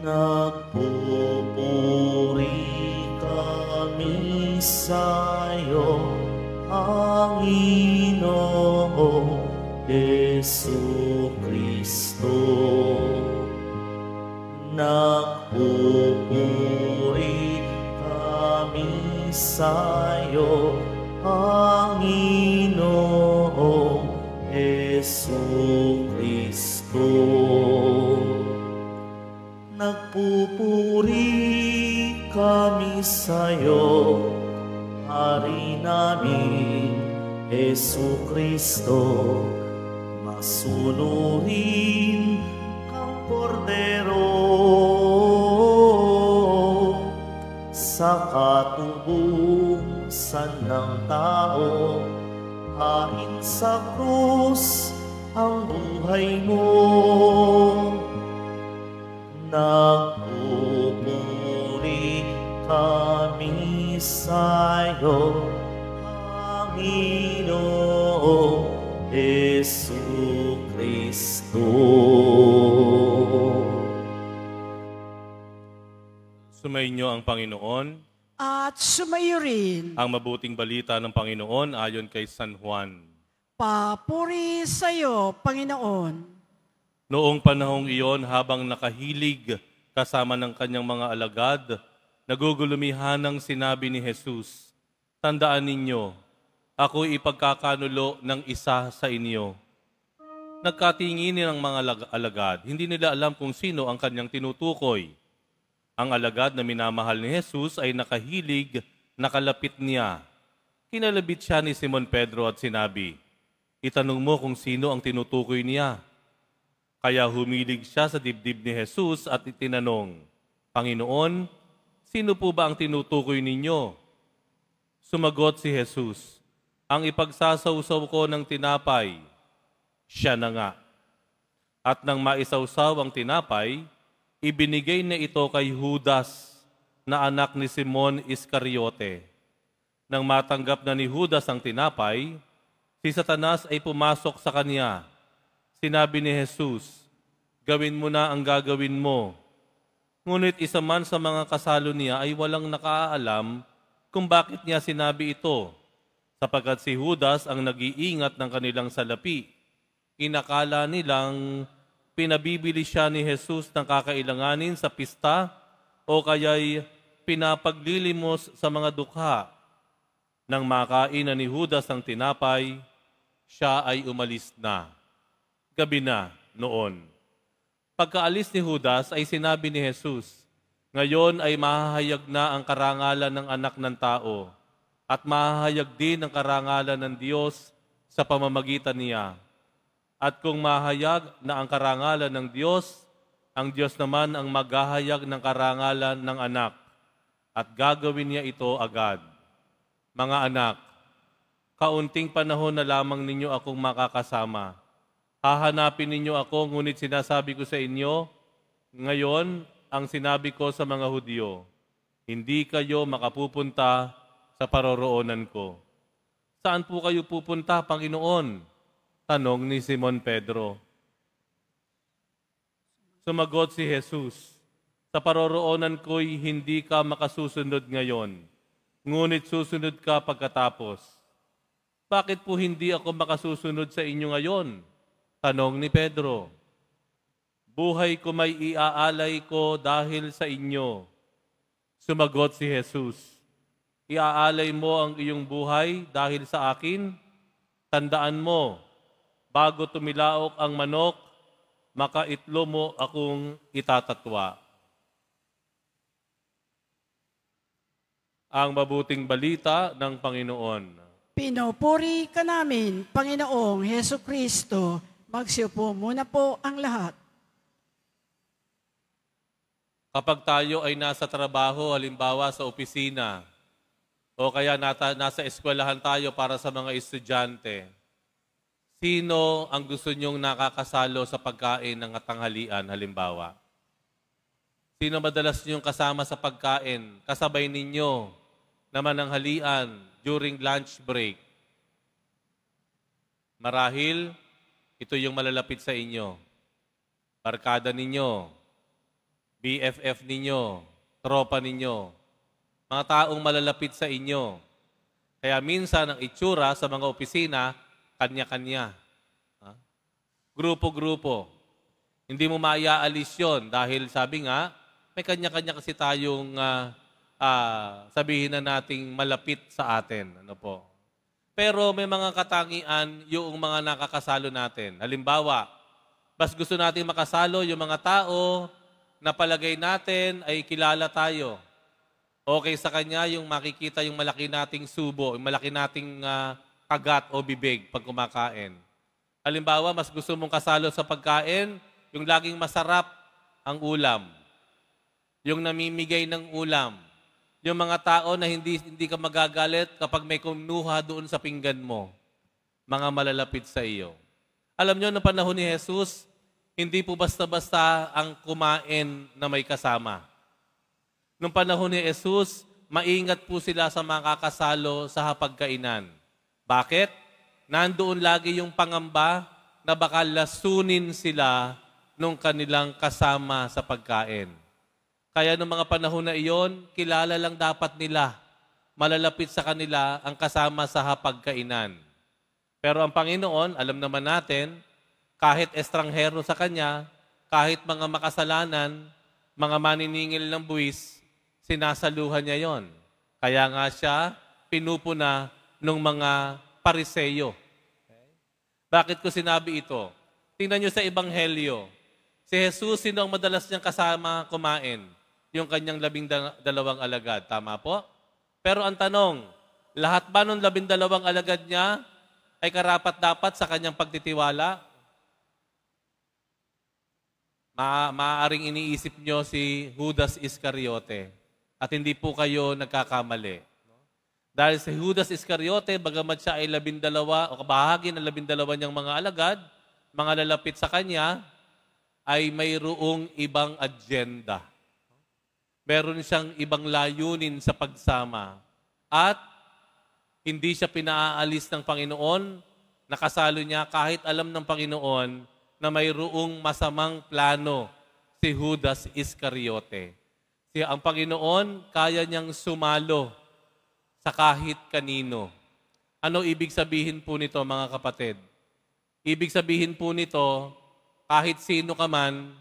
Nagpupuri kami sa'yo, Panginoong Jesucristo. Nagpupuri kami sa'yo, Panginoong Jesucristo. Nagpupuri kami sa'yo, Hari namin, Jesucristo. Masunurin kang kordero sa katubusan ng tao, hain sa krus ang buhay mo. Nagpupuri kami sa'yo, Panginoong Jesucristo. Sumainyo ang Panginoon. At sumayo rin. Ang mabuting balita ng Panginoon ayon kay San Juan. Papuri sa iyo, Panginoon. Noong panahong iyon, habang nakahilig kasama ng kanyang mga alagad, nagugulumihan ng sinabi ni Jesus, "Tandaan ninyo, ako'y ipagkakanulo ng isa sa inyo." Nagkatingin ng mga alagad, hindi nila alam kung sino ang kanyang tinutukoy. Ang alagad na minamahal ni Jesus ay nakahilig, nakalapit niya. Kinalabit siya ni Simon Pedro at sinabi, "Itanong mo kung sino ang tinutukoy niya." Kaya humilig siya sa dibdib ni Jesus at itinanong, "Panginoon, sino po ba ang tinutukoy ninyo?" Sumagot si Jesus, "Ang ipagsasawsaw ko ng tinapay, siya na nga." At nang maisawsaw ang tinapay, ibinigay na ito kay Judas na anak ni Simon Iscariote. Nang matanggap na ni Judas ang tinapay, si Satanas ay pumasok sa kanya. Sinabi ni Jesus, "Gawin mo na ang gagawin mo." Ngunit isa man sa mga kasalo niya ay walang nakaalam kung bakit niya sinabi ito, sapagkat si Judas ang nag-iingat ng kanilang salapi. Inakala nilang pinabibili siya ni Jesus ng kakailanganin sa pista o kaya'y pinapaglilimos sa mga dukha. Nang makain na ni Judas ang tinapay, siya ay umalis na. Gabi na noon. Pagkaalis ni Judas ay sinabi ni Jesus, "Ngayon ay mahahayag na ang karangalan ng anak ng tao at mahahayag din ang karangalan ng Diyos sa pamamagitan niya. At kung mahayag na ang karangalan ng Diyos, ang Diyos naman ang maghahayag ng karangalan ng anak at gagawin niya ito agad. Mga anak, kaunting panahon na lamang ninyo akong makakasama. Hahanapin ninyo ako, ngunit sinasabi ko sa inyo, ngayon ang sinabi ko sa mga Hudyo, hindi kayo makapupunta sa paroroonan ko." "Saan po kayo pupunta, Panginoon?" tanong ni Simon Pedro. Sumagot si Jesus, "Sa paroroonan ko'y hindi ka makasusunod ngayon, ngunit susunod ka pagkatapos." "Bakit po hindi ako makasusunod sa inyo ngayon?" tanong ni Pedro. "Buhay ko may iaalay ko dahil sa inyo." Sumagot si Jesus, "Iaalay mo ang iyong buhay dahil sa akin? Tandaan mo, bago tumilaok ang manok, makaitlo mo akong itatatwa." Ang mabuting balita ng Panginoon. Pinupuri ka namin, Panginoong Jesucristo. Magsiupo muna po ang lahat. Kapag tayo ay nasa trabaho, halimbawa sa opisina, o kaya nasa eskwelahan tayo para sa mga estudyante, sino ang gusto nyong nakakasalo sa pagkain ng tanghalian, halimbawa? Sino madalas nyong kasama sa pagkain, kasabay ninyo naman ang halian during lunch break? Marahil, ito yung malalapit sa inyo. Barkada ninyo, BFF ninyo, tropa ninyo, mga taong malalapit sa inyo. Kaya minsan ang itsura sa mga opisina, kanya-kanya. Grupo-grupo. Hindi mo maiaalis yun dahil sabi nga, may kanya-kanya kasi tayong sabihin na nating malapit sa atin. Ano po? Pero may mga katangian yung mga nakakasalo natin. Halimbawa, bas gusto natin makasalo yung mga tao na palagay natin ay kilala tayo. Okay sa kanya yung makikita yung malaki nating subo, yung malaki nating kagat o bibig pag kumakain. Halimbawa, mas gusto mong kasalo sa pagkain, yung laging masarap ang ulam. Yung namimigay ng ulam. Yung mga tao na hindi ka magagalit kapag may kumuha doon sa pinggan mo. Mga malalapit sa iyo. Alam nyo, noong panahon ni Jesus, hindi po basta-basta ang kumain na may kasama. Noong panahon ni Jesus, maingat po sila sa mga kakasalo sa hapagkainan. Bakit? Nandoon lagi yung pangamba na baka lasunin sila nung kanilang kasama sa pagkain. Kaya noong mga panahon na iyon, kilala lang dapat nila, malalapit sa kanila ang kasama sa hapagkainan. Pero ang Panginoon, alam naman natin, kahit estranghero sa Kanya, kahit mga makasalanan, mga maniningil ng buwis, sinasaluhan niya yon. Kaya nga siya, pinupuna ng mga Pariseyo. Okay? Bakit ko sinabi ito? Tingnan nyo sa Ebanghelyo. Si Jesus, sino ang madalas niyang kasama kumain? Yung kanyang 12 alagad. Tama po? Pero ang tanong, lahat ba ng 12 alagad niya ay karapat-dapat sa kanyang pagtitiwala? Maaaring iniisip nyo si Judas Iscariote at hindi po kayo nagkakamali. Dahil si Judas Iscariote, bagamat siya ay 12 o kabahagi ng 12 niyang mga alagad, mga lalapit sa kanya, ay mayroong ibang agenda. Meron siyang ibang layunin sa pagsama. At hindi siya pinaalis ng Panginoon, nakasalo niya kahit alam ng Panginoon na mayroong masamang plano si Judas Iscariote. Ang Panginoon, kaya niyang sumalo sa kahit kanino. Ano ibig sabihin po nito, mga kapatid? Ibig sabihin po nito, kahit sino ka man,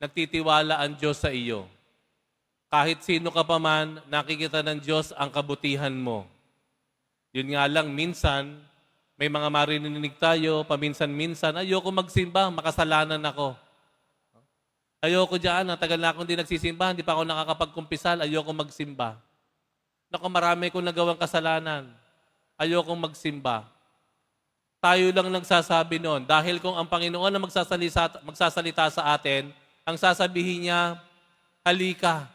nagtitiwala ang Diyos sa iyo. Kahit sino ka pa man, nakikita ng Diyos ang kabutihan mo. Yun nga lang, minsan, may mga maririnig tayo, paminsan-minsan, ayoko magsimba, makasalanan ako. Ayoko dyan, tagal na akong hindi nagsisimba, hindi pa ako nakakapagkumpisal, ayoko magsimba. Naku, marami kong nagawang kasalanan. Ayokong magsimba. Tayo lang nagsasabi noon. Dahil kung ang Panginoon na magsasalita sa atin, ang sasabihin niya, halika,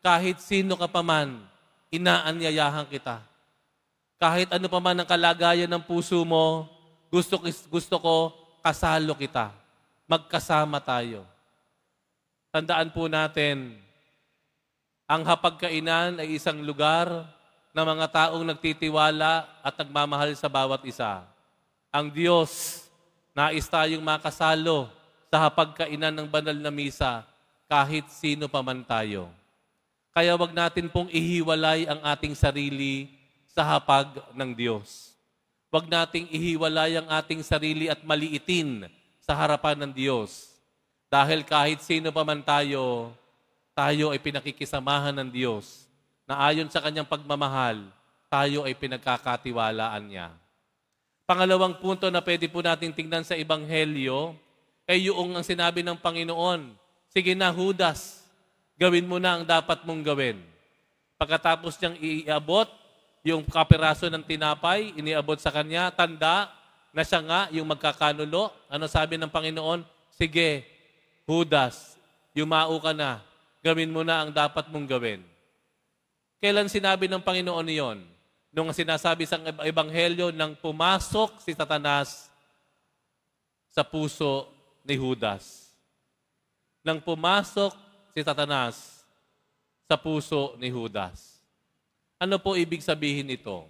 kahit sino ka pa man, inaanyayahan kita. Kahit ano pa man ang kalagayan ng puso mo, gusto ko, kasalo kita. Magkasama tayo. Tandaan po natin, ang hapagkainan ay isang lugar na mga taong nagtitiwala at nagmamahal sa bawat isa. Ang Diyos, nais tayong makasalo sa hapagkainan ng banal na misa kahit sino pa man tayo. Kaya wag natin pong ihiwalay ang ating sarili sa hapag ng Diyos. Wag nating ihiwalay ang ating sarili at maliitin sa harapan ng Diyos. Dahil kahit sino pa man tayo ay pinakikisamahan ng Diyos na ayon sa kanyang pagmamahal, tayo ay pinagkakatiwalaan niya. Pangalawang punto na pwede po natin tingnan sa Ebanghelyo ay yung ang sinabi ng Panginoon, sige na Judas, gawin mo na ang dapat mong gawin. Pagkatapos niyang iabot yung kapiraso ng tinapay, iniabot sa kanya, tanda na siya nga yung magkakanulo. Ano sabi ng Panginoon? Sige, Judas, yumao ka na. Gawin mo na ang dapat mong gawin. Kailan sinabi ng Panginoon iyon? Nung sinasabi sa Ebanghelyo nang pumasok si Satanas sa puso ni Judas. Nang pumasok si Satanas sa puso ni Judas. Ano po ibig sabihin nito?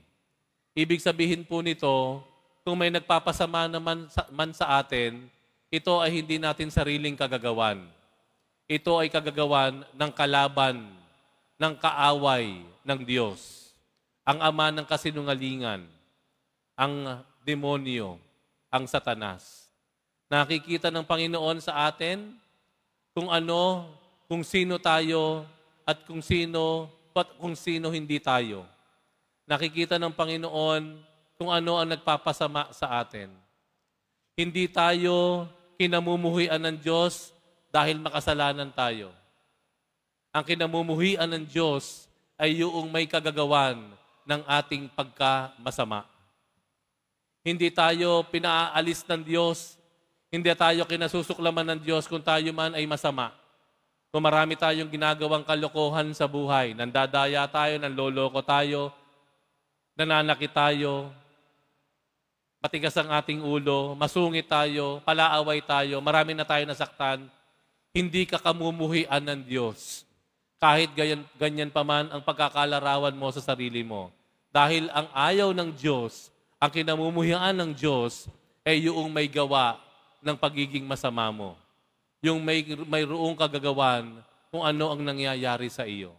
Ibig sabihin po nito, kung may nagpapasama naman man sa atin, ito ay hindi natin sariling kagagawan. ito ay kagagawan ng kalaban, ng kaaway ng Diyos. Ang ama ng kasinungalingan, ang demonyo, ang Satanas. Nakikita ng Panginoon sa atin kung ano, kung sino tayo at kung sino hindi tayo. Nakikita ng Panginoon kung ano ang nagpapasama sa atin. Hindi tayo kinamumuhian ng Diyos dahil makasalanan tayo. Ang kinamumuhian ng Diyos ay yung may kagagawan ng ating pagkamasama. Hindi tayo pinaalis ng Diyos, hindi tayo kinasusuklaman ng Diyos kung tayo man ay masama. Kung marami tayong ginagawang kalokohan sa buhay, nandadaya tayo, nanloloko tayo, nananakit tayo, matigas ang ating ulo, masungit tayo, palaaway tayo, marami na tayo nasaktan, hindi ka kamumuhian ng Diyos. Kahit ganyan pa man ang pagkakalarawan mo sa sarili mo. Dahil ang ayaw ng Diyos, ang kinamumuhian ng Diyos, ay yung may gawa ng pagiging masama mo. Yung mayroong kagagawan kung ano ang nangyayari sa iyo.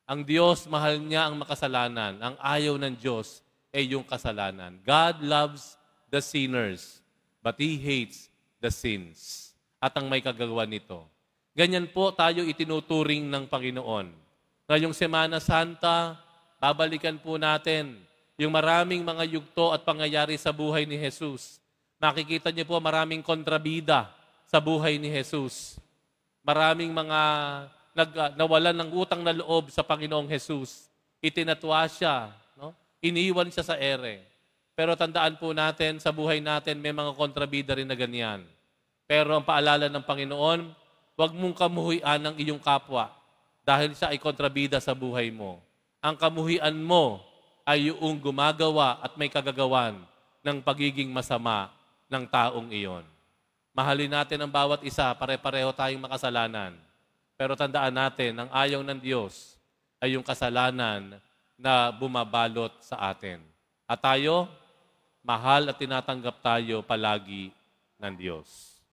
Ang Diyos, mahal niya ang makasalanan. Ang ayaw ng Diyos ay yung kasalanan. God loves the sinners, but He hates the sins. At ang may kagagawa nito. Ganyan po tayo itinuturing ng Panginoon. Ngayong Semana Santa, babalikan po natin yung maraming mga yugto at pangyayari sa buhay ni Jesus. Makikita niyo po maraming kontrabida sa buhay ni Jesus. Maraming mga nawalan ng utang na loob sa Panginoong Jesus. Itinatwa siya, no? Iniwan siya sa ere. Pero tandaan po natin, sa buhay natin may mga kontrabida rin na ganyan. Pero ang paalala ng Panginoon, huwag mong kamuhian ng iyong kapwa dahil siya ay kontrabida sa buhay mo. Ang kamuhian mo ay yung gumagawa at may kagagawan ng pagiging masama ng taong iyon. Mahalin natin ang bawat isa, pare-pareho tayong makasalanan. Pero tandaan natin, ang ayaw ng Diyos ay yung kasalanan na bumabalot sa atin. At tayo, mahal at tinatanggap tayo palagi ng Diyos.